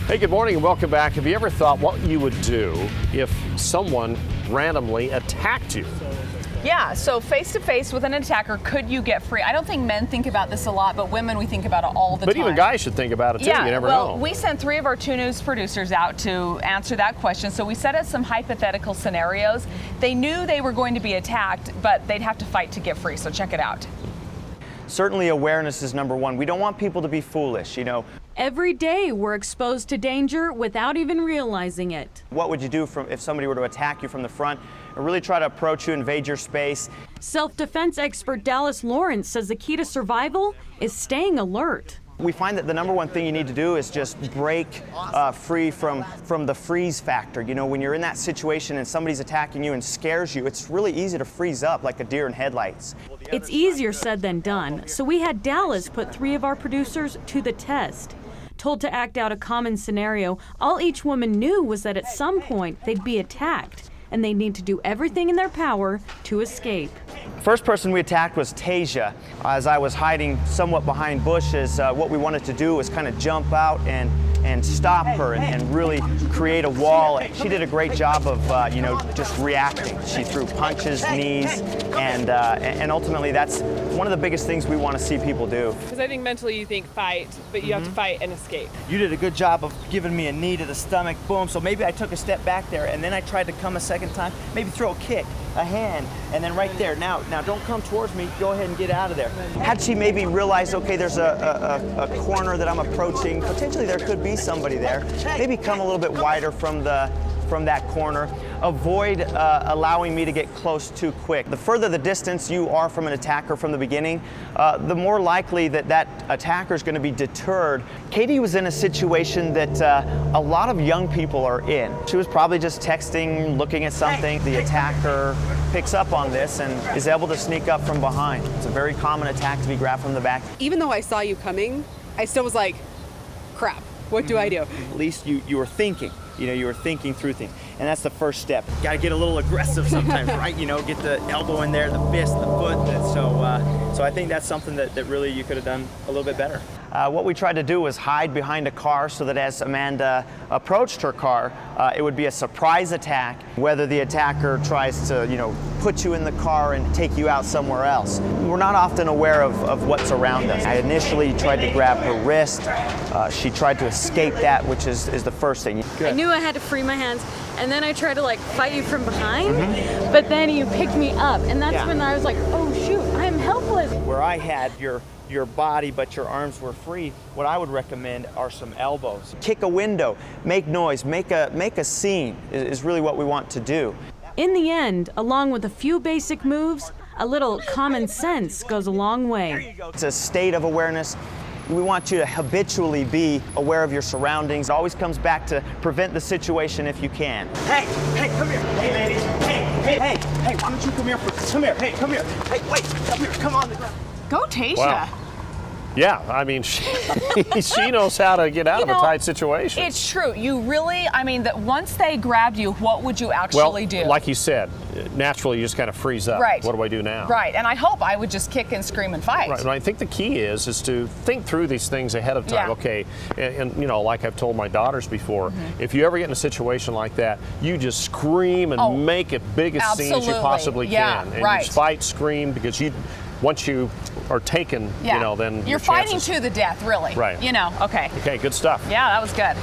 Hey, good morning and welcome back. Have you ever thought what you would do if someone randomly attacked you? Yeah, so face to face with an attacker, could you get free? I don't think men think about this a lot, but women, we think about it all the time. But even guys should think about it too. Yeah, You never well, know. we sent 3 of our 2 news producers out to answer that question. So we set up some hypothetical scenarios. They knew they were going to be attacked, but they'd have to fight to get free. So check it out. Certainly awareness is number one. We don't want people to be foolish, you know. Every day we're exposed to danger without even realizing it. What would you do if somebody were to attack you from the front and really try to approach you, invade your space? Self-defense expert Dallas Lawrence says the key to survival is staying alert. We find that the number one thing you need to do is just break free from the freeze factor. You know, when you're in that situation and somebody's attacking you and scares you, it's really easy to freeze up like a deer in headlights. It's easier said than done, so we had Dallas put 3 of our producers to the test. Told to act out a common scenario, all each woman knew was that at some point they'd be attacked, and they'd need to do everything in their power to escape. First person we attacked was Tasia. As I was hiding somewhat behind bushes, what we wanted to do was kind of jump out and stop her and really create a wall. She did a great job of, just reacting. She threw punches, knees, and ultimately that's one of the biggest things we want to see people do. Because I think mentally you think fight, but you have to fight and escape. You did a good job of giving me a knee to the stomach, boom, so maybe I took a step back there and then I tried to come a second time, maybe throw a kick, a hand, and then right there. Now don't come towards me, go ahead and get out of there. Had she maybe realized, okay, there's a corner that I'm approaching, potentially there could be somebody there, maybe come a little bit wider from that corner. Avoid allowing me to get close too quick. The further the distance you are from an attacker from the beginning, the more likely that attacker is going to be deterred. Katie was in a situation that a lot of young people are in. She was probably just texting, looking at something. The attacker picks up on this and is able to sneak up from behind. It's a very common attack to be grabbed from the back. Even though I saw you coming, I still was like, crap, what do I do? At least you were thinking. You know, you were thinking through things. And that's the first step. Got to get a little aggressive sometimes, right? You know, get the elbow in there, the fist, the foot. So I think that's something that really you could have done a little bit better. What we tried to do was hide behind a car so that as Amanda approached her car, it would be a surprise attack, whether the attacker tries to, put you in the car and take you out somewhere else. We're not often aware of what's around us. I initially tried to grab her wrist. She tried to escape that, which is the first thing. I knew I had to free my hands, and then I tried to fight you from behind, but then you picked me up, and that's when I was like, oh shoot, I'm helpless. Where I had your body, but your arms were free, what I would recommend are some elbows. Kick a window, make noise, make a scene is really what we want to do. In the end, along with a few basic moves, a little common sense goes a long way. It's a state of awareness. We want you to habitually be aware of your surroundings. It always comes back to prevent the situation if you can. Hey, come here. Hey, lady. Hey, why don't you come here first? Come here. Hey, come here. Hey, wait, come here. Come on. Go, Tasia. Wow. Yeah, I mean, she knows how to get out of a tight situation. It's true. You really, that once they grabbed you, what would you actually do? Like you said, naturally you just kind of freeze up. Right. What do I do now? Right, and I hope I would just kick and scream and fight. Right, and I think the key is to think through these things ahead of time. Yeah. Okay, and like I've told my daughters before, if you ever get in a situation like that, you just scream and make it big as scene as you possibly can. And you just fight, scream, because once you are taken, then you're fighting to the death, really. Right. Okay. Okay, good stuff. Yeah, that was good.